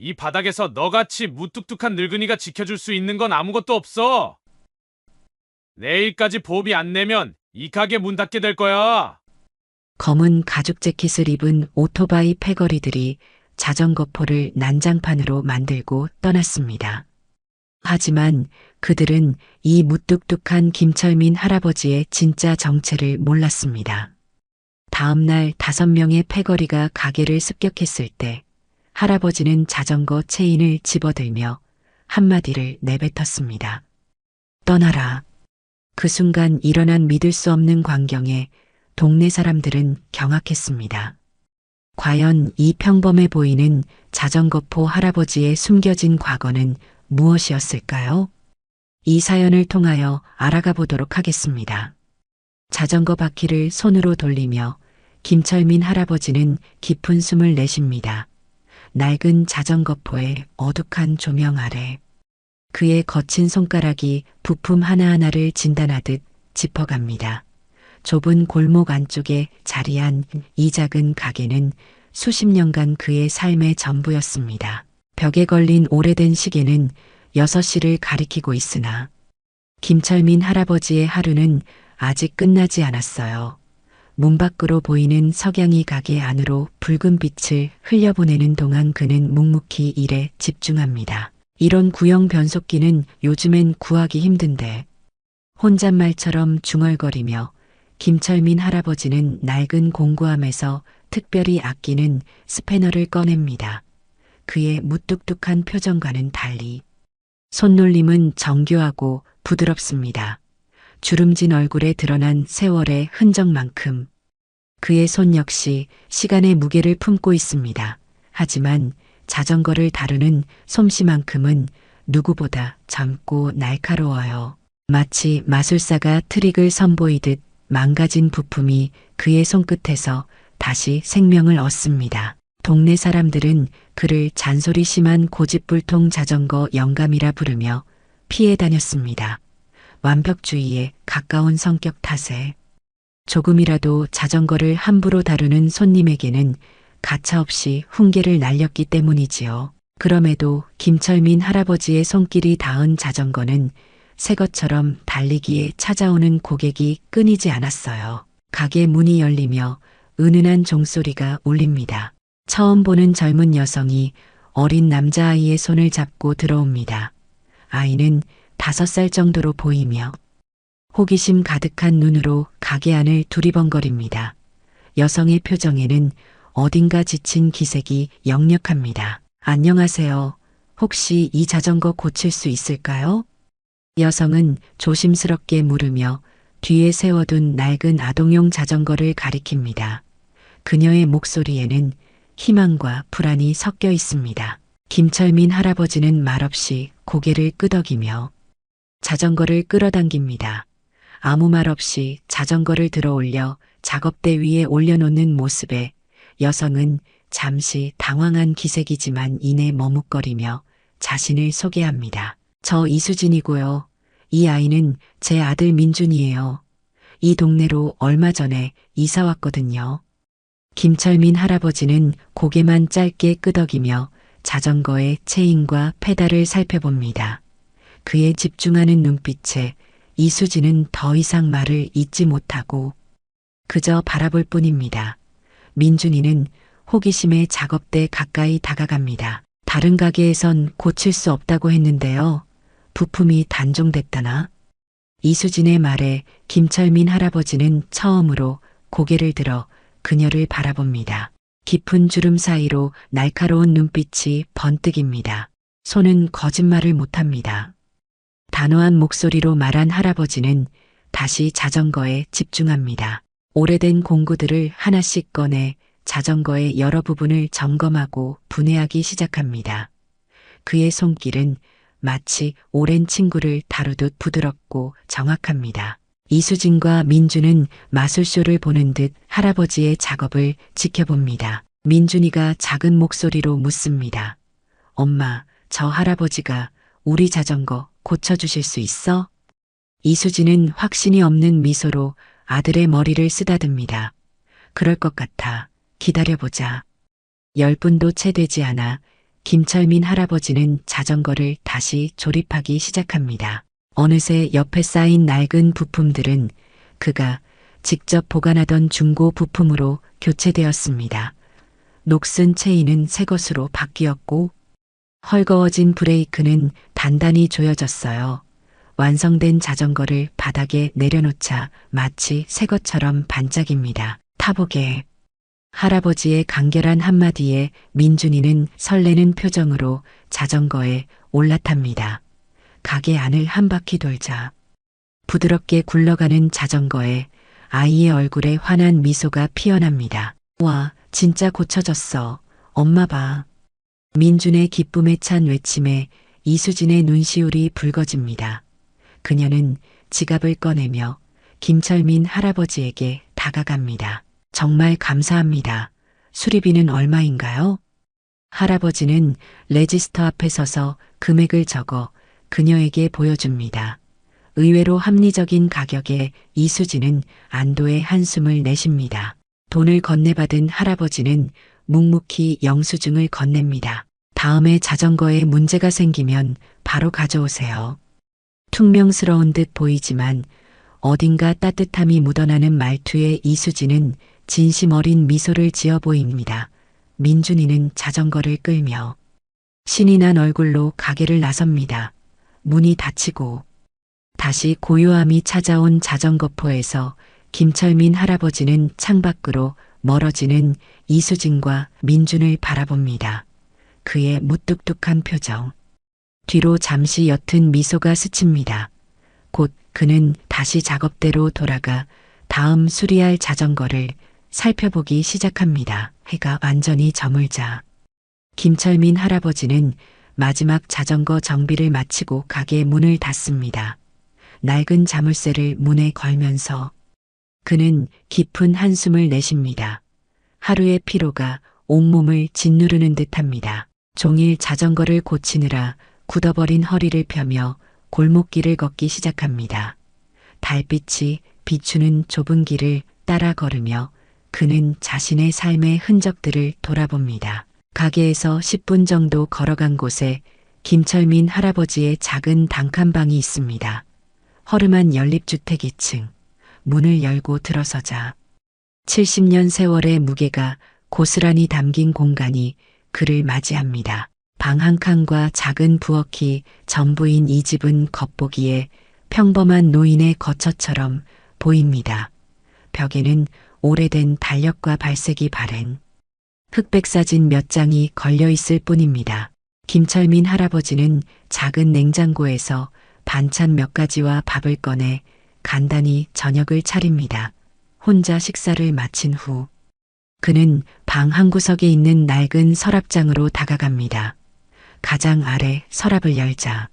이 바닥에서 너같이 무뚝뚝한 늙은이가 지켜줄 수 있는 건 아무것도 없어. 내일까지 보비 안 내면 이 가게 문 닫게 될 거야. 검은 가죽 재킷을 입은 오토바이 패거리들이 자전거포를 난장판으로 만들고 떠났습니다. 하지만 그들은 이 무뚝뚝한 김철민 할아버지의 진짜 정체를 몰랐습니다. 다음 날 5명의 패거리가 가게를 습격했을 때 할아버지는 자전거 체인을 집어들며 한마디를 내뱉었습니다. 떠나라. 그 순간 일어난 믿을 수 없는 광경에 동네 사람들은 경악했습니다. 과연 이 평범해 보이는 자전거포 할아버지의 숨겨진 과거는 무엇이었을까요? 이 사연을 통하여 알아가 보도록 하겠습니다. 자전거 바퀴를 손으로 돌리며 김철민 할아버지는 깊은 숨을 내쉽니다. 낡은 자전거포의 어둑한 조명 아래 그의 거친 손가락이 부품 하나하나를 진단하듯 짚어갑니다. 좁은 골목 안쪽에 자리한 이 작은 가게는 수십 년간 그의 삶의 전부였습니다. 벽에 걸린 오래된 시계는 6시를 가리키고 있으나 김철민 할아버지의 하루는 아직 끝나지 않았어요. 문 밖으로 보이는 석양이 가게 안으로 붉은 빛을 흘려보내는 동안 그는 묵묵히 일에 집중합니다. 이런 구형 변속기는 요즘엔 구하기 힘든데 혼잣말처럼 중얼거리며 김철민 할아버지는 낡은 공구함에서 특별히 아끼는 스패너를 꺼냅니다. 그의 무뚝뚝한 표정과는 달리 손놀림은 정교하고 부드럽습니다. 주름진 얼굴에 드러난 세월의 흔적만큼 그의 손 역시 시간의 무게를 품고 있습니다. 하지만 자전거를 다루는 솜씨만큼은 누구보다 젊고 날카로워요. 마치 마술사가 트릭을 선보이듯 망가진 부품이 그의 손끝에서 다시 생명을 얻습니다. 동네 사람들은 그를 잔소리 심한 고집불통 자전거 영감이라 부르며 피해 다녔습니다. 완벽주의에 가까운 성격 탓에 조금이라도 자전거를 함부로 다루는 손님에게는 가차없이 훈계를 날렸기 때문이지요. 그럼에도 김철민 할아버지의 손길이 닿은 자전거는 새 것처럼 달리기에 찾아오는 고객이 끊이지 않았어요. 가게 문이 열리며 은은한 종소리가 울립니다. 처음 보는 젊은 여성이 어린 남자아이의 손을 잡고 들어옵니다. 아이는 5살 정도로 보이며 호기심 가득한 눈으로 가게 안을 두리번거립니다. 여성의 표정에는 어딘가 지친 기색이 역력합니다. 안녕하세요. 혹시 이 자전거 고칠 수 있을까요? 여성은 조심스럽게 물으며 뒤에 세워둔 낡은 아동용 자전거를 가리킵니다. 그녀의 목소리에는 희망과 불안이 섞여 있습니다. 김철민 할아버지는 말없이 고개를 끄덕이며 자전거를 끌어당깁니다. 아무 말 없이 자전거를 들어올려 작업대 위에 올려놓는 모습에 여성은 잠시 당황한 기색이지만 이내 머뭇거리며 자신을 소개합니다. 저 이수진이고요. 이 아이는 제 아들 민준이에요. 이 동네로 얼마 전에 이사 왔거든요. 김철민 할아버지는 고개만 짧게 끄덕이며 자전거의 체인과 페달을 살펴봅니다. 그의 집중하는 눈빛에 이수진은 더 이상 말을 잇지 못하고 그저 바라볼 뿐입니다. 민준이는 호기심에 작업대 가까이 다가갑니다. 다른 가게에선 고칠 수 없다고 했는데요. 부품이 단종됐다나? 이수진의 말에 김철민 할아버지는 처음으로 고개를 들어 그녀를 바라봅니다. 깊은 주름 사이로 날카로운 눈빛이 번뜩입니다. 손은 거짓말을 못합니다. 단호한 목소리로 말한 할아버지는 다시 자전거에 집중합니다. 오래된 공구들을 하나씩 꺼내 자전거의 여러 부분을 점검하고 분해하기 시작합니다. 그의 손길은 마치 오랜 친구를 다루듯 부드럽고 정확합니다. 이수진과 민준은 마술쇼를 보는 듯 할아버지의 작업을 지켜봅니다. 민준이가 작은 목소리로 묻습니다. 엄마, 저 할아버지가 우리 자전거 고쳐주실 수 있어? 이수진은 확신이 없는 미소로 아들의 머리를 쓰다듬니다. 그럴 것 같아. 기다려보자. 10분도 채 되지 않아 김철민 할아버지는 자전거를 다시 조립하기 시작합니다. 어느새 옆에 쌓인 낡은 부품들은 그가 직접 보관하던 중고 부품으로 교체되었습니다. 녹슨 체인은 새 것으로 바뀌었고 헐거워진 브레이크는 단단히 조여졌어요. 완성된 자전거를 바닥에 내려놓자 마치 새 것처럼 반짝입니다. 타보게. 할아버지의 간결한 한마디에 민준이는 설레는 표정으로 자전거에 올라탑니다. 가게 안을 한 바퀴 돌자 부드럽게 굴러가는 자전거에 아이의 얼굴에 환한 미소가 피어납니다. 와, 진짜 고쳐졌어. 엄마 봐. 민준의 기쁨에 찬 외침에 이수진의 눈시울이 붉어집니다. 그녀는 지갑을 꺼내며 김철민 할아버지에게 다가갑니다. 정말 감사합니다. 수리비는 얼마인가요? 할아버지는 레지스터 앞에 서서 금액을 적어 그녀에게 보여줍니다. 의외로 합리적인 가격에 이수진은 안도의 한숨을 내쉽니다. 돈을 건네받은 할아버지는 묵묵히 영수증을 건넵니다. 다음에 자전거에 문제가 생기면 바로 가져오세요. 퉁명스러운 듯 보이지만 어딘가 따뜻함이 묻어나는 말투에 이수진은 진심 어린 미소를 지어 보입니다. 민준이는 자전거를 끌며 신이 난 얼굴로 가게를 나섭니다. 문이 닫히고 다시 고요함이 찾아온 자전거포에서 김철민 할아버지는 창밖으로 멀어지는 이수진과 민준을 바라봅니다. 그의 무뚝뚝한 표정. 뒤로 잠시 옅은 미소가 스칩니다. 곧 그는 다시 작업대로 돌아가 다음 수리할 자전거를 살펴보기 시작합니다. 해가 완전히 저물자 김철민 할아버지는 마지막 자전거 정비를 마치고 가게 문을 닫습니다. 낡은 자물쇠를 문에 걸면서 그는 깊은 한숨을 내쉽니다. 하루의 피로가 온몸을 짓누르는 듯합니다. 종일 자전거를 고치느라 굳어버린 허리를 펴며 골목길을 걷기 시작합니다. 달빛이 비추는 좁은 길을 따라 걸으며 그는 자신의 삶의 흔적들을 돌아봅니다. 가게에서 10분 정도 걸어간 곳에 김철민 할아버지의 작은 단칸방이 있습니다. 허름한 연립주택 2층. 문을 열고 들어서자 70년 세월의 무게가 고스란히 담긴 공간이 그를 맞이합니다. 방 한 칸과 작은 부엌이 전부인 이 집은 겉보기에 평범한 노인의 거처처럼 보입니다. 벽에는 오래된 달력과 발색이 바랜 흑백 사진 몇 장이 걸려 있을 뿐입니다. 김철민 할아버지는 작은 냉장고에서 반찬 몇 가지와 밥을 꺼내 간단히 저녁을 차립니다. 혼자 식사를 마친 후 그는 방 한 구석에 있는 낡은 서랍장으로 다가갑니다. 가장 아래 서랍을 열자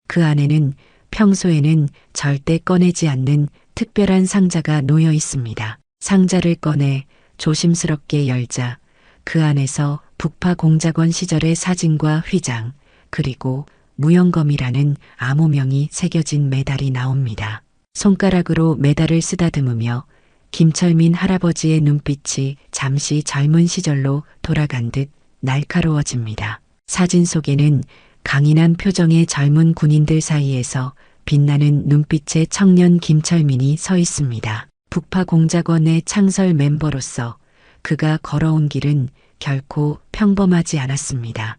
그 안에는 평소에는 절대 꺼내지 않는 특별한 상자가 놓여 있습니다. 상자를 꺼내 조심스럽게 열자 그 안에서 북파 공작원 시절의 사진과 휘장 그리고 무영검이라는 암호명이 새겨진 메달이 나옵니다. 손가락으로 메달을 쓰다듬으며 김철민 할아버지의 눈빛이 잠시 젊은 시절로 돌아간 듯 날카로워집니다. 사진 속에는 강인한 표정의 젊은 군인들 사이에서 빛나는 눈빛의 청년 김철민이 서 있습니다. 북파 공작원의 창설 멤버로서 그가 걸어온 길은 결코 평범하지 않았습니다.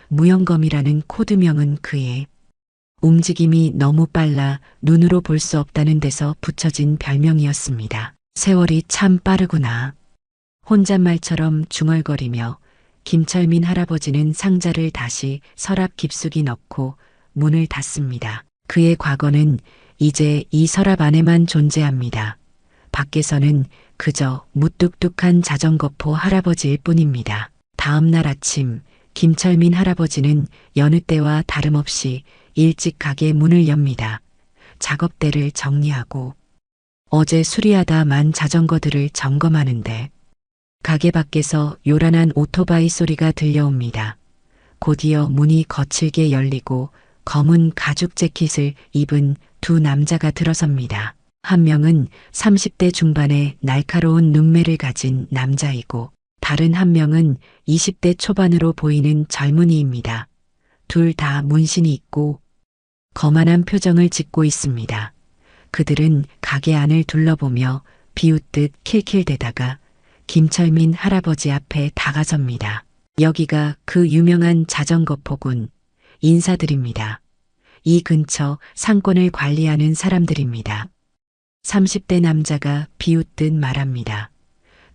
무영검이라는 코드명은 그의 움직임이 너무 빨라 눈으로 볼 수 없다는 데서 붙여진 별명이었습니다. 세월이 참 빠르구나. 혼잣말처럼 중얼거리며 김철민 할아버지는 상자를 다시 서랍 깊숙이 넣고 문을 닫습니다. 그의 과거는 이제 이 서랍 안에만 존재합니다. 밖에서는 그저 무뚝뚝한 자전거포 할아버지일 뿐입니다. 다음 날 아침 김철민 할아버지는 여느 때와 다름없이 일찍 가게 문을 엽니다. 작업대를 정리하고 어제 수리하다 만 자전거들을 점검하는데 가게 밖에서 요란한 오토바이 소리가 들려옵니다. 곧이어 문이 거칠게 열리고 검은 가죽 재킷을 입은 두 남자가 들어섭니다. 한 명은 30대 중반의 날카로운 눈매를 가진 남자이고 다른 한 명은 20대 초반으로 보이는 젊은이입니다. 둘 다 문신이 있고 거만한 표정을 짓고 있습니다. 그들은 가게 안을 둘러보며 비웃듯 킬킬대다가 김철민 할아버지 앞에 다가섭니다. 여기가 그 유명한 자전거 포군. 인사드립니다. 이 근처 상권을 관리하는 사람들입니다. 30대 남자가 비웃듯 말합니다.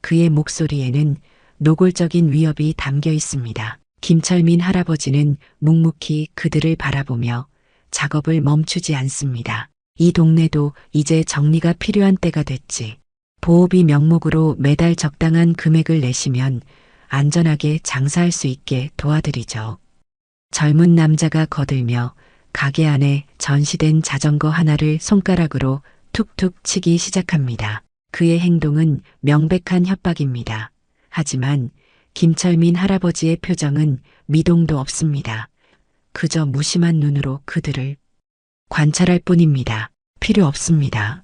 그의 목소리에는 노골적인 위협이 담겨 있습니다. 김철민 할아버지는 묵묵히 그들을 바라보며 작업을 멈추지 않습니다. 이 동네도 이제 정리가 필요한 때가 됐지. 보호비 명목으로 매달 적당한 금액을 내시면 안전하게 장사할 수 있게 도와드리죠. 젊은 남자가 거들며 가게 안에 전시된 자전거 하나를 손가락으로 툭툭 치기 시작합니다. 그의 행동은 명백한 협박입니다. 하지만 김철민 할아버지의 표정은 미동도 없습니다. 그저 무심한 눈으로 그들을 관찰할 뿐입니다. 필요 없습니다.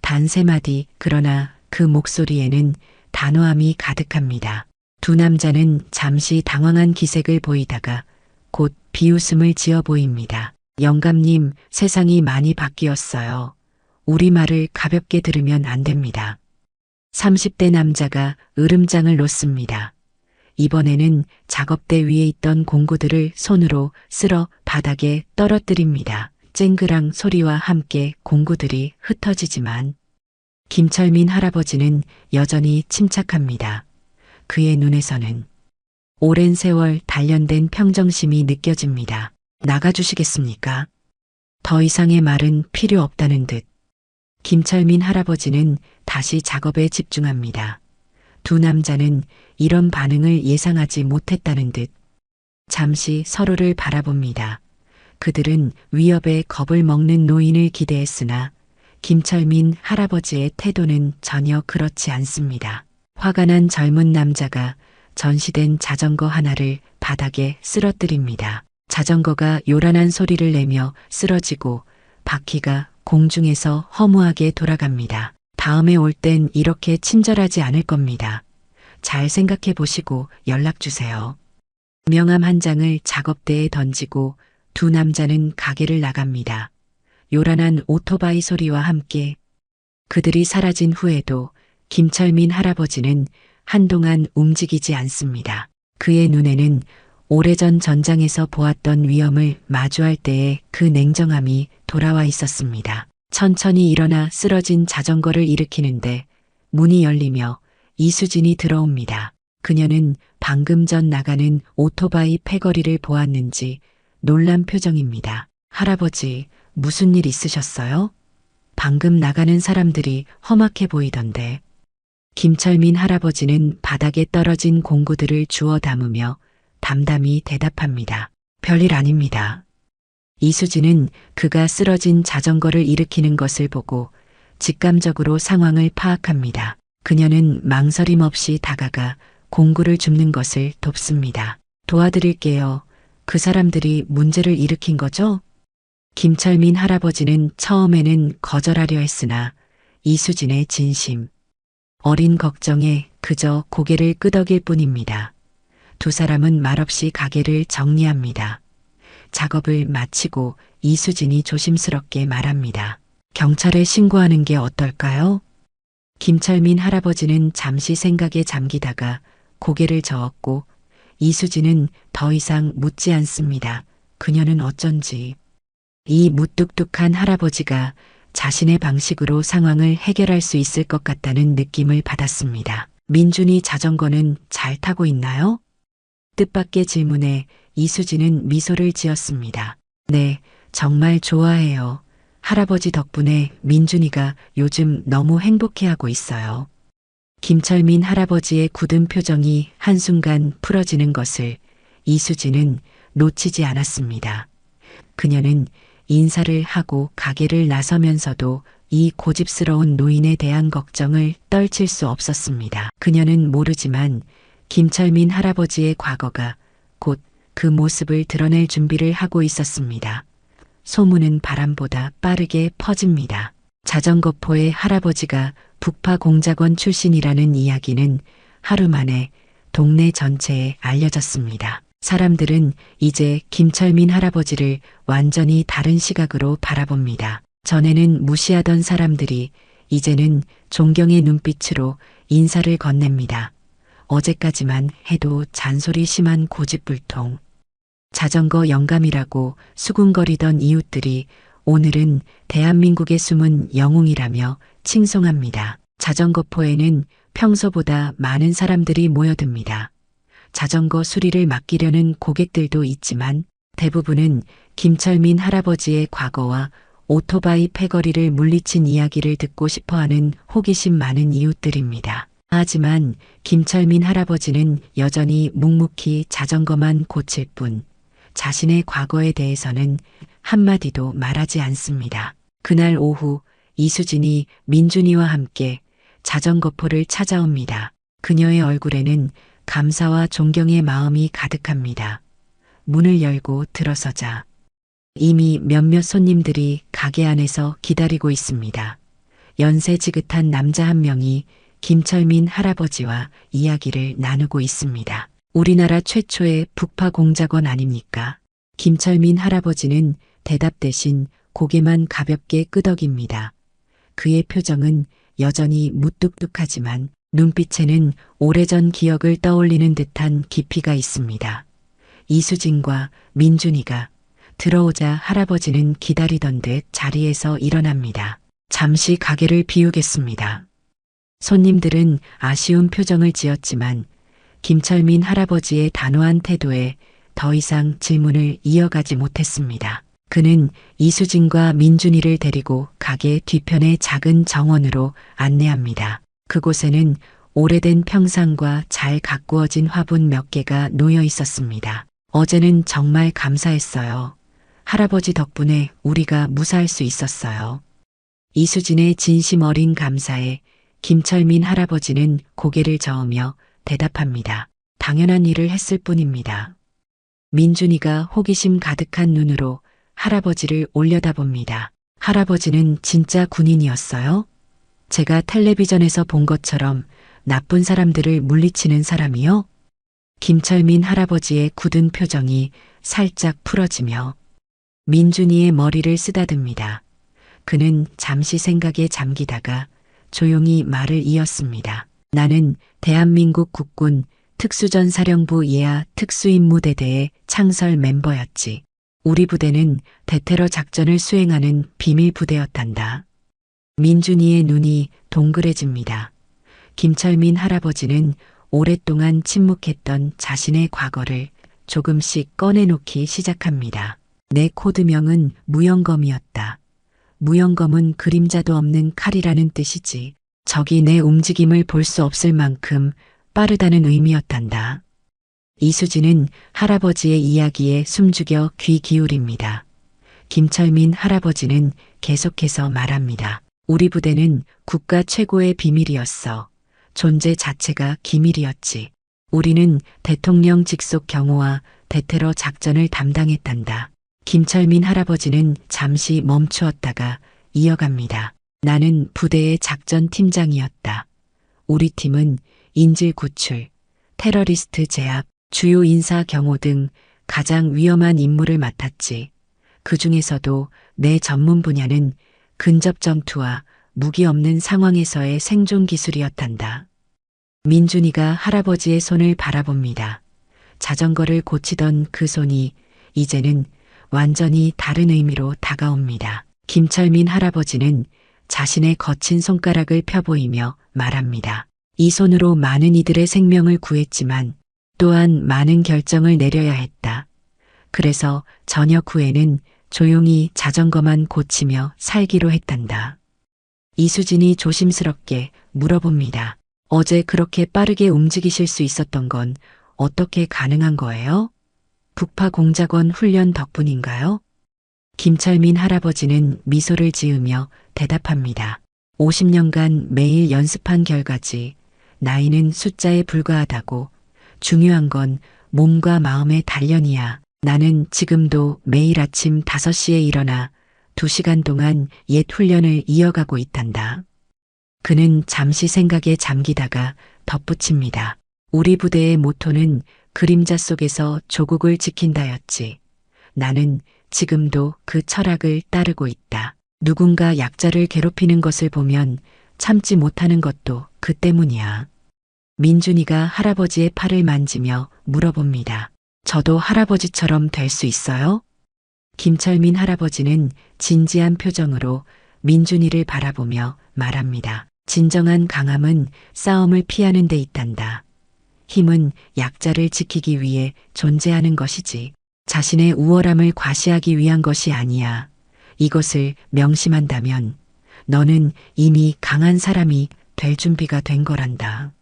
단 세 마디. 그러나 그 목소리에는 단호함이 가득합니다. 두 남자는 잠시 당황한 기색을 보이다가 곧 비웃음을 지어 보입니다. 영감님, 세상이 많이 바뀌었어요. 우리 말을 가볍게 들으면 안 됩니다. 30대 남자가 으름장을 놓습니다. 이번에는 작업대 위에 있던 공구들을 손으로 쓸어 바닥에 떨어뜨립니다. 쨍그랑 소리와 함께 공구들이 흩어지지만 김철민 할아버지는 여전히 침착합니다. 그의 눈에서는 오랜 세월 단련된 평정심이 느껴집니다. 나가주시겠습니까? 더 이상의 말은 필요 없다는 듯 김철민 할아버지는 다시 작업에 집중합니다. 두 남자는 이런 반응을 예상하지 못했다는 듯 잠시 서로를 바라봅니다. 그들은 위협에 겁을 먹는 노인을 기대했으나 김철민 할아버지의 태도는 전혀 그렇지 않습니다. 화가 난 젊은 남자가 전시된 자전거 하나를 바닥에 쓰러뜨립니다. 자전거가 요란한 소리를 내며 쓰러지고 바퀴가 공중에서 허무하게 돌아갑니다. 다음에 올 땐 이렇게 친절하지 않을 겁니다. 잘 생각해 보시고 연락 주세요. 명함 한 장을 작업대에 던지고 두 남자는 가게를 나갑니다. 요란한 오토바이 소리와 함께 그들이 사라진 후에도 김철민 할아버지는 한동안 움직이지 않습니다. 그의 눈에는 오래전 전장에서 보았던 위험을 마주할 때의 그 냉정함이 돌아와 있었습니다. 천천히 일어나 쓰러진 자전거를 일으키는데 문이 열리며 이수진이 들어옵니다. 그녀는 방금 전 나가는 오토바이 패거리를 보았는지 놀란 표정입니다. 할아버지, 무슨 일 있으셨어요? 방금 나가는 사람들이 험악해 보이던데. 김철민 할아버지는 바닥에 떨어진 공구들을 주워 담으며 담담히 대답합니다. 별일 아닙니다. 이수진은 그가 쓰러진 자전거를 일으키는 것을 보고 직감적으로 상황을 파악합니다. 그녀는 망설임 없이 다가가 공구를 줍는 것을 돕습니다. 도와드릴게요. 그 사람들이 문제를 일으킨 거죠? 김철민 할아버지는 처음에는 거절하려 했으나 이수진의 진심, 어린 걱정에 그저 고개를 끄덕일 뿐입니다. 두 사람은 말없이 가게를 정리합니다. 작업을 마치고 이수진이 조심스럽게 말합니다. 경찰에 신고하는 게 어떨까요? 김철민 할아버지는 잠시 생각에 잠기다가 고개를 저었고 이수진은 더 이상 묻지 않습니다. 그녀는 어쩐지 이 무뚝뚝한 할아버지가 자신의 방식으로 상황을 해결할 수 있을 것 같다는 느낌을 받았습니다. 민준이 자전거는 잘 타고 있나요? 뜻밖의 질문에 이수진은 미소를 지었습니다. 네, 정말 좋아해요. 할아버지 덕분에 민준이가 요즘 너무 행복해하고 있어요. 김철민 할아버지의 굳은 표정이 한순간 풀어지는 것을 이수진은 놓치지 않았습니다. 그녀는 인사를 하고 가게를 나서면서도 이 고집스러운 노인에 대한 걱정을 떨칠 수 없었습니다. 그녀는 모르지만 김철민 할아버지의 과거가 곧 그 모습을 드러낼 준비를 하고 있었습니다. 소문은 바람보다 빠르게 퍼집니다. 자전거포의 할아버지가 북파 공작원 출신이라는 이야기는 하루 만에 동네 전체에 알려졌습니다. 사람들은 이제 김철민 할아버지를 완전히 다른 시각으로 바라봅니다. 전에는 무시하던 사람들이 이제는 존경의 눈빛으로 인사를 건넵니다. 어제까지만 해도 잔소리 심한 고집불통, 자전거 영감이라고 수군거리던 이웃들이 오늘은 대한민국의 숨은 영웅이라며 칭송합니다. 자전거포에는 평소보다 많은 사람들이 모여듭니다. 자전거 수리를 맡기려는 고객들도 있지만 대부분은 김철민 할아버지의 과거와 오토바이 패거리를 물리친 이야기를 듣고 싶어하는 호기심 많은 이웃들입니다. 하지만 김철민 할아버지는 여전히 묵묵히 자전거만 고칠 뿐 자신의 과거에 대해서는 한마디도 말하지 않습니다. 그날 오후 이수진이 민준이와 함께 자전거포를 찾아옵니다. 그녀의 얼굴에는 감사와 존경의 마음이 가득합니다. 문을 열고 들어서자 이미 몇몇 손님들이 가게 안에서 기다리고 있습니다. 연세 지긋한 남자 한 명이 김철민 할아버지와 이야기를 나누고 있습니다. 우리나라 최초의 북파 공작원 아닙니까? 김철민 할아버지는 대답 대신 고개만 가볍게 끄덕입니다. 그의 표정은 여전히 무뚝뚝하지만 눈빛에는 오래전 기억을 떠올리는 듯한 깊이가 있습니다. 이수진과 민준이가 들어오자 할아버지는 기다리던 듯 자리에서 일어납니다. 잠시 가게를 비우겠습니다. 손님들은 아쉬운 표정을 지었지만 김철민 할아버지의 단호한 태도에 더 이상 질문을 이어가지 못했습니다. 그는 이수진과 민준이를 데리고 가게 뒤편의 작은 정원으로 안내합니다. 그곳에는 오래된 평상과 잘 가꾸어진 화분 몇 개가 놓여 있었습니다. 어제는 정말 감사했어요. 할아버지 덕분에 우리가 무사할 수 있었어요. 이수진의 진심 어린 감사에 김철민 할아버지는 고개를 저으며 대답합니다. 당연한 일을 했을 뿐입니다. 민준이가 호기심 가득한 눈으로 할아버지를 올려다봅니다. 할아버지는 진짜 군인이었어요? 제가 텔레비전에서 본 것처럼 나쁜 사람들을 물리치는 사람이요? 김철민 할아버지의 굳은 표정이 살짝 풀어지며 민준이의 머리를 쓰다듬니다. 그는 잠시 생각에 잠기다가 조용히 말을 이었습니다. 나는 대한민국 국군 특수전사령부 예하 특수임무대대의 창설 멤버였지. 우리 부대는 대테러 작전을 수행하는 비밀 부대였단다. 민준이의 눈이 동그래집니다. 김철민 할아버지는 오랫동안 침묵했던 자신의 과거를 조금씩 꺼내놓기 시작합니다. 내 코드명은 무영검이었다. 무영검은 그림자도 없는 칼이라는 뜻이지. 적이 내 움직임을 볼 수 없을 만큼 빠르다는 의미였단다. 이수진은 할아버지의 이야기에 숨죽여 귀 기울입니다. 김철민 할아버지는 계속해서 말합니다. 우리 부대는 국가 최고의 비밀이었어. 존재 자체가 기밀이었지. 우리는 대통령 직속 경호와 대테러 작전을 담당했단다. 김철민 할아버지는 잠시 멈추었다가 이어갑니다. 나는 부대의 작전 팀장이었다. 우리 팀은 인질 구출, 테러리스트 제압, 주요 인사 경호 등 가장 위험한 임무를 맡았지. 그 중에서도 내 전문 분야는 근접 전투와 무기 없는 상황에서의 생존 기술이었단다. 민준이가 할아버지의 손을 바라봅니다. 자전거를 고치던 그 손이 이제는 완전히 다른 의미로 다가옵니다. 김철민 할아버지는 자신의 거친 손가락을 펴보이며 말합니다. 이 손으로 많은 이들의 생명을 구했지만 또한 많은 결정을 내려야 했다. 그래서 저녁 후에는 조용히 자전거만 고치며 살기로 했단다. 이수진이 조심스럽게 물어봅니다. 어제 그렇게 빠르게 움직이실 수 있었던 건 어떻게 가능한 거예요? 북파 공작원 훈련 덕분인가요? 김철민 할아버지는 미소를 지으며 대답합니다. 50년간 매일 연습한 결과지. 나이는 숫자에 불과하다고. 중요한 건 몸과 마음의 단련이야. 나는 지금도 매일 아침 5시에 일어나 2시간 동안 옛 훈련을 이어가고 있단다. 그는 잠시 생각에 잠기다가 덧붙입니다. 우리 부대의 모토는 그림자 속에서 조국을 지킨다였지. 나는 지금도 그 철학을 따르고 있다. 누군가 약자를 괴롭히는 것을 보면 참지 못하는 것도 그 때문이야. 민준이가 할아버지의 팔을 만지며 물어봅니다. 저도 할아버지처럼 될 수 있어요? 김철민 할아버지는 진지한 표정으로 민준이를 바라보며 말합니다. 진정한 강함은 싸움을 피하는 데 있단다. 힘은 약자를 지키기 위해 존재하는 것이지. 자신의 우월함을 과시하기 위한 것이 아니야. 이것을 명심한다면 너는 이미 강한 사람이 될 준비가 된 거란다.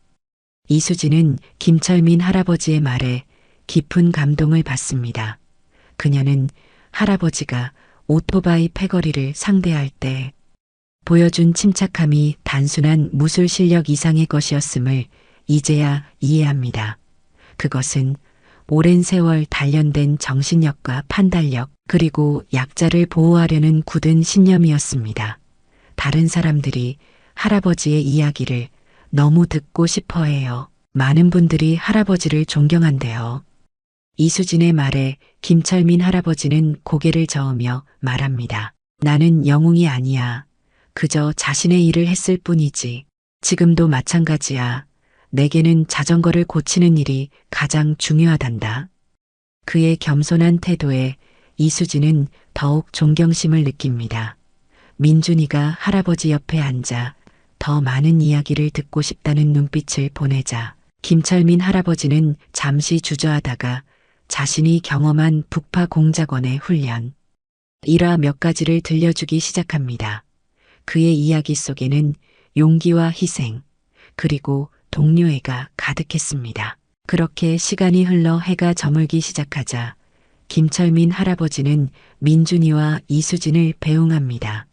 이수진은 김철민 할아버지의 말에 깊은 감동을 받습니다. 그녀는 할아버지가 오토바이 패거리를 상대할 때 보여준 침착함이 단순한 무술 실력 이상의 것이었음을 이제야 이해합니다. 그것은 오랜 세월 단련된 정신력과 판단력 그리고 약자를 보호하려는 굳은 신념이었습니다. 다른 사람들이 할아버지의 이야기를 너무 듣고 싶어 해요. 많은 분들이 할아버지를 존경한대요. 이수진의 말에 김철민 할아버지는 고개를 저으며 말합니다. 나는 영웅이 아니야. 그저 자신의 일을 했을 뿐이지. 지금도 마찬가지야. 내게는 자전거를 고치는 일이 가장 중요하단다. 그의 겸손한 태도에 이수진은 더욱 존경심을 느낍니다. 민준이가 할아버지 옆에 앉아 더 많은 이야기를 듣고 싶다는 눈빛을 보내자 김철민 할아버지는 잠시 주저하다가 자신이 경험한 북파 공작원의 훈련, 일화 몇 가지를 들려주기 시작합니다. 그의 이야기 속에는 용기와 희생, 그리고 동료애가 가득했습니다. 그렇게 시간이 흘러 해가 저물기 시작하자 김철민 할아버지는 민준이와 이수진을 배웅합니다.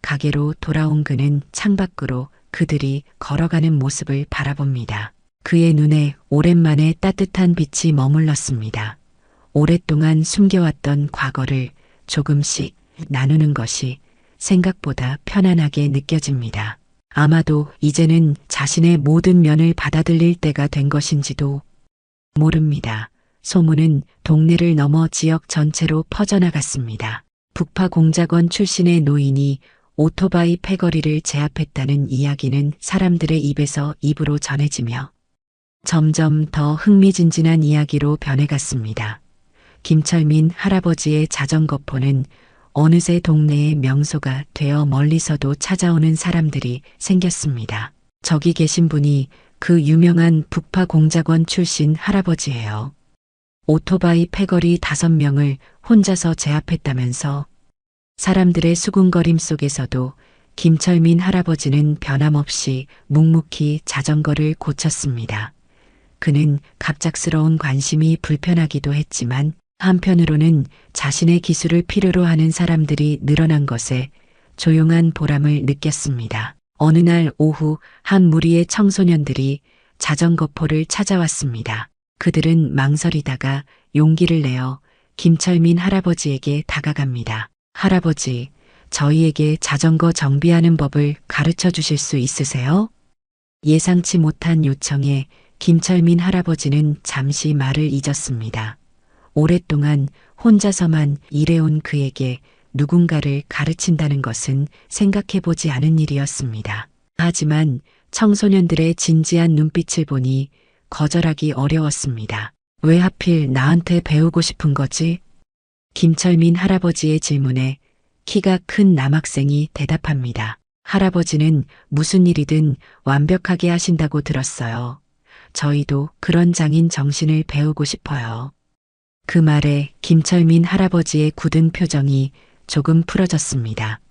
가게로 돌아온 그는 창밖으로 그들이 걸어가는 모습을 바라봅니다. 그의 눈에 오랜만에 따뜻한 빛이 머물렀습니다. 오랫동안 숨겨왔던 과거를 조금씩 나누는 것이 생각보다 편안하게 느껴집니다. 아마도 이제는 자신의 모든 면을 받아들일 때가 된 것인지도 모릅니다. 소문은 동네를 넘어 지역 전체로 퍼져나갔습니다. 북파 공작원 출신의 노인이 오토바이 패거리를 제압했다는 이야기는 사람들의 입에서 입으로 전해지며 점점 더 흥미진진한 이야기로 변해갔습니다. 김철민 할아버지의 자전거포는 어느새 동네의 명소가 되어 멀리서도 찾아오는 사람들이 생겼습니다. 저기 계신 분이 그 유명한 북파 공작원 출신 할아버지예요. 오토바이 패거리 5명을 혼자서 제압했다면서. 사람들의 수군거림 속에서도 김철민 할아버지는 변함없이 묵묵히 자전거를 고쳤습니다. 그는 갑작스러운 관심이 불편하기도 했지만 한편으로는 자신의 기술을 필요로 하는 사람들이 늘어난 것에 조용한 보람을 느꼈습니다. 어느 날 오후 한 무리의 청소년들이 자전거포를 찾아왔습니다. 그들은 망설이다가 용기를 내어 김철민 할아버지에게 다가갑니다. 할아버지, 저희에게 자전거 정비하는 법을 가르쳐 주실 수 있으세요? 예상치 못한 요청에 김철민 할아버지는 잠시 말을 잊었습니다. 오랫동안 혼자서만 일해온 그에게 누군가를 가르친다는 것은 생각해보지 않은 일이었습니다. 하지만 청소년들의 진지한 눈빛을 보니 거절하기 어려웠습니다. 왜 하필 나한테 배우고 싶은 거지? 김철민 할아버지의 질문에 키가 큰 남학생이 대답합니다. 할아버지는 무슨 일이든 완벽하게 하신다고 들었어요. 저희도 그런 장인 정신을 배우고 싶어요. 그 말에 김철민 할아버지의 굳은 표정이 조금 풀어졌습니다.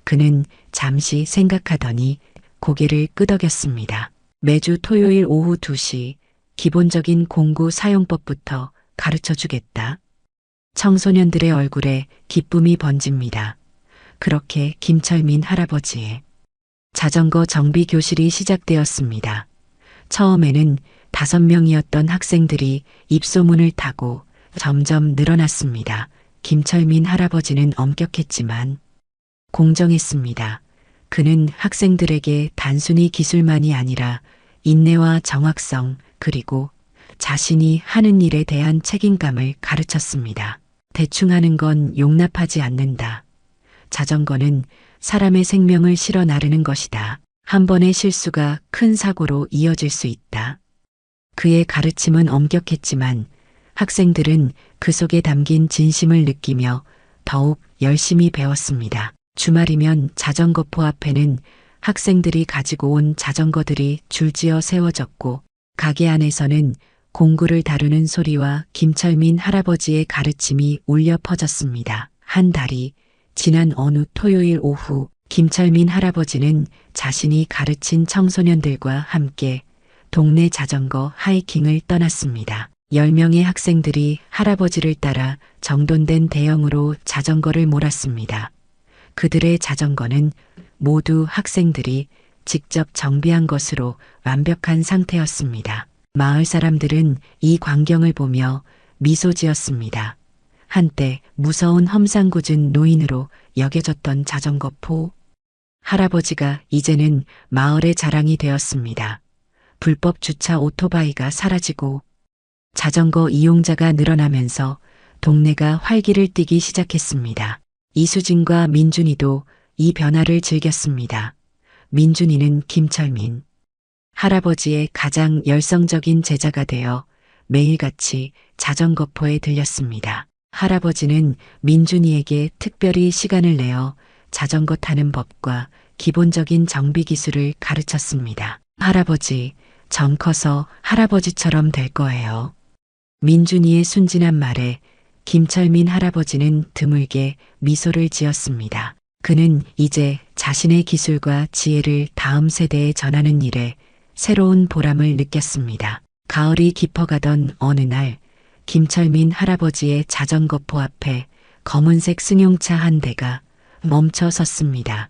그는 잠시 생각하더니 고개를 끄덕였습니다. 매주 토요일 오후 2시 기본적인 공구 사용법부터 가르쳐 주겠다. 청소년들의 얼굴에 기쁨이 번집니다. 그렇게 김철민 할아버지의 자전거 정비 교실이 시작되었습니다. 처음에는 5명이었던 학생들이 입소문을 타고 점점 늘어났습니다. 김철민 할아버지는 엄격했지만 공정했습니다. 그는 학생들에게 단순히 기술만이 아니라 인내와 정확성, 그리고 자신이 하는 일에 대한 책임감을 가르쳤습니다. 대충 하는 건 용납하지 않는다. 자전거는 사람의 생명을 실어 나르는 것이다. 한 번의 실수가 큰 사고로 이어질 수 있다. 그의 가르침은 엄격했지만 학생들은 그 속에 담긴 진심을 느끼며 더욱 열심히 배웠습니다. 주말이면 자전거포 앞에는 학생들이 가지고 온 자전거들이 줄지어 세워졌고 가게 안에서는 공구를 다루는 소리와 김철민 할아버지의 가르침이 울려 퍼졌습니다. 한 달이 지난 어느 토요일 오후 김철민 할아버지는 자신이 가르친 청소년들과 함께 동네 자전거 하이킹을 떠났습니다. 10명의 학생들이 할아버지를 따라 정돈된 대형으로 자전거를 몰았습니다. 그들의 자전거는 모두 학생들이 직접 정비한 것으로 완벽한 상태였습니다. 마을 사람들은 이 광경을 보며 미소 지었습니다. 한때 무서운 험상궂은 노인으로 여겨졌던 자전거포 할아버지가 이제는 마을의 자랑이 되었습니다. 불법 주차 오토바이가 사라지고 자전거 이용자가 늘어나면서 동네가 활기를 띠기 시작했습니다. 이수진과 민준이도 이 변화를 즐겼습니다. 민준이는 김철민 할아버지의 가장 열성적인 제자가 되어 매일같이 자전거포에 들렸습니다. 할아버지는 민준이에게 특별히 시간을 내어 자전거 타는 법과 기본적인 정비 기술을 가르쳤습니다. 할아버지, 전 커서 할아버지처럼 될 거예요. 민준이의 순진한 말에 김철민 할아버지는 드물게 미소를 지었습니다. 그는 이제 자신의 기술과 지혜를 다음 세대에 전하는 일에 새로운 보람을 느꼈습니다. 가을이 깊어가던 어느 날 김철민 할아버지의 자전거포 앞에 검은색 승용차 한 대가 멈춰 섰습니다.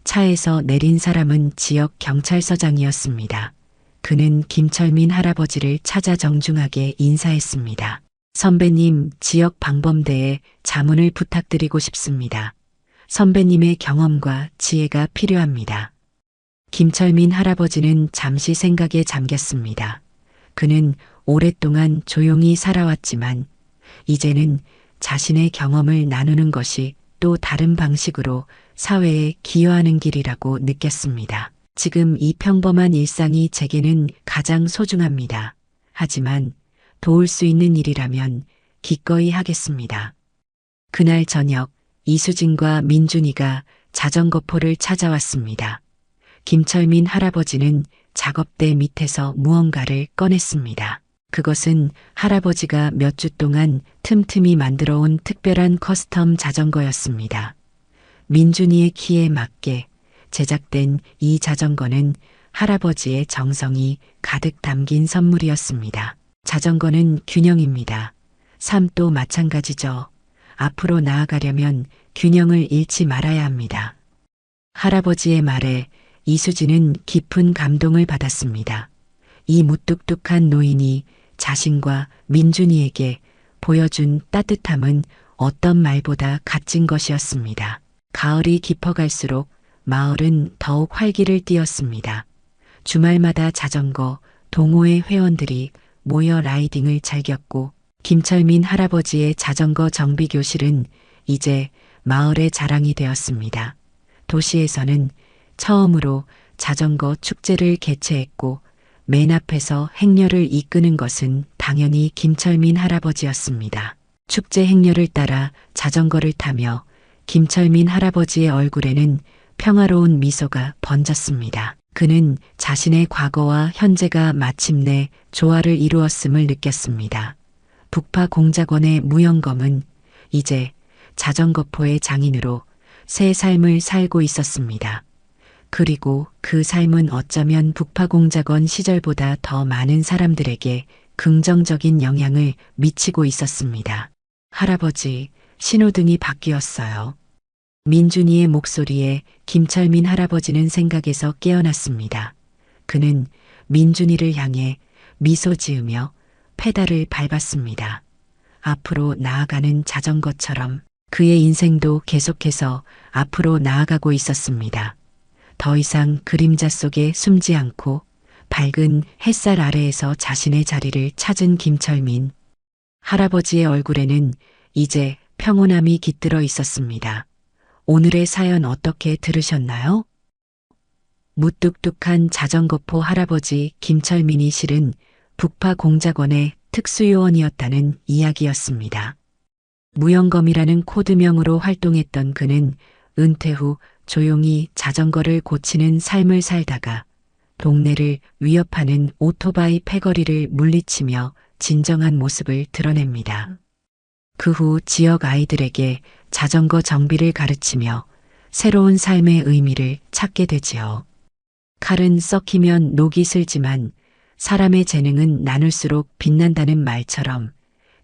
차에서 내린 사람은 지역 경찰서장이었습니다. 그는 김철민 할아버지를 찾아 정중하게 인사했습니다. 선배님, 지역 방범대에 자문을 부탁드리고 싶습니다. 선배님의 경험과 지혜가 필요합니다. 김철민 할아버지는 잠시 생각에 잠겼습니다. 그는 오랫동안 조용히 살아왔지만 이제는 자신의 경험을 나누는 것이 또 다른 방식으로 사회에 기여하는 길이라고 느꼈습니다. 지금 이 평범한 일상이 제게는 가장 소중합니다. 하지만 도울 수 있는 일이라면 기꺼이 하겠습니다. 그날 저녁 이수진과 민준이가 자전거포를 찾아왔습니다. 김철민 할아버지는 작업대 밑에서 무언가를 꺼냈습니다. 그것은 할아버지가 몇 주 동안 틈틈이 만들어 온 특별한 커스텀 자전거였습니다. 민준이의 키에 맞게 제작된 이 자전거는 할아버지의 정성이 가득 담긴 선물이었습니다. 자전거는 균형입니다. 삶도 마찬가지죠. 앞으로 나아가려면 균형을 잃지 말아야 합니다. 할아버지의 말에 이수진은 깊은 감동을 받았습니다. 이 무뚝뚝한 노인이 자신과 민준이에게 보여준 따뜻함은 어떤 말보다 값진 것이었습니다. 가을이 깊어갈수록 마을은 더욱 활기를 띠었습니다. 주말마다 자전거, 동호회 회원들이 모여 라이딩을 즐겼고 김철민 할아버지의 자전거 정비 교실은 이제 마을의 자랑이 되었습니다. 도시에서는 처음으로 자전거 축제를 개최했고 맨 앞에서 행렬을 이끄는 것은 당연히 김철민 할아버지였습니다. 축제 행렬을 따라 자전거를 타며 김철민 할아버지의 얼굴에는 평화로운 미소가 번졌습니다. 그는 자신의 과거와 현재가 마침내 조화를 이루었음을 느꼈습니다. 북파 공작원의 무영검은 이제 자전거포의 장인으로 새 삶을 살고 있었습니다. 그리고 그 삶은 어쩌면 북파공작원 시절보다 더 많은 사람들에게 긍정적인 영향을 미치고 있었습니다. 할아버지, 신호등이 바뀌었어요. 민준이의 목소리에 김철민 할아버지는 생각에서 깨어났습니다. 그는 민준이를 향해 미소 지으며 페달을 밟았습니다. 앞으로 나아가는 자전거처럼 그의 인생도 계속해서 앞으로 나아가고 있었습니다. 더 이상 그림자 속에 숨지 않고 밝은 햇살 아래에서 자신의 자리를 찾은 김철민. 할아버지의 얼굴에는 이제 평온함이 깃들어 있었습니다. 오늘의 사연 어떻게 들으셨나요? 무뚝뚝한 자전거포 할아버지 김철민이 실은 북파 공작원의 특수요원이었다는 이야기였습니다. 무영검이라는 코드명으로 활동했던 그는 은퇴 후 조용히 자전거를 고치는 삶을 살다가 동네를 위협하는 오토바이 패거리를 물리치며 진정한 모습을 드러냅니다. 그 후 지역 아이들에게 자전거 정비를 가르치며 새로운 삶의 의미를 찾게 되지요. 칼은 썩히면 녹이 슬지만 사람의 재능은 나눌수록 빛난다는 말처럼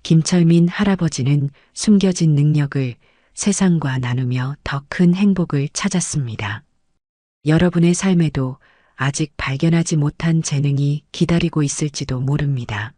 김철민 할아버지는 숨겨진 능력을 세상과 나누며 더 큰 행복을 찾았습니다. 여러분의 삶에도 아직 발견하지 못한 재능이 기다리고 있을지도 모릅니다.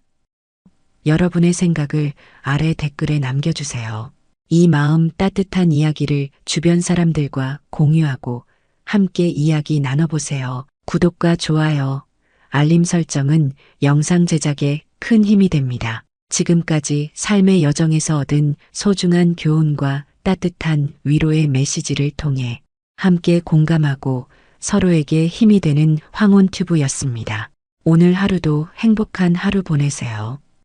여러분의 생각을 아래 댓글에 남겨주세요. 이 마음 따뜻한 이야기를 주변 사람들과 공유하고 함께 이야기 나눠보세요. 구독과 좋아요, 알림 설정은 영상 제작에 큰 힘이 됩니다. 지금까지 삶의 여정에서 얻은 소중한 교훈과 따뜻한 위로의 메시지를 통해 함께 공감하고 서로에게 힘이 되는 황혼튜브였습니다. 오늘 하루도 행복한 하루 보내세요.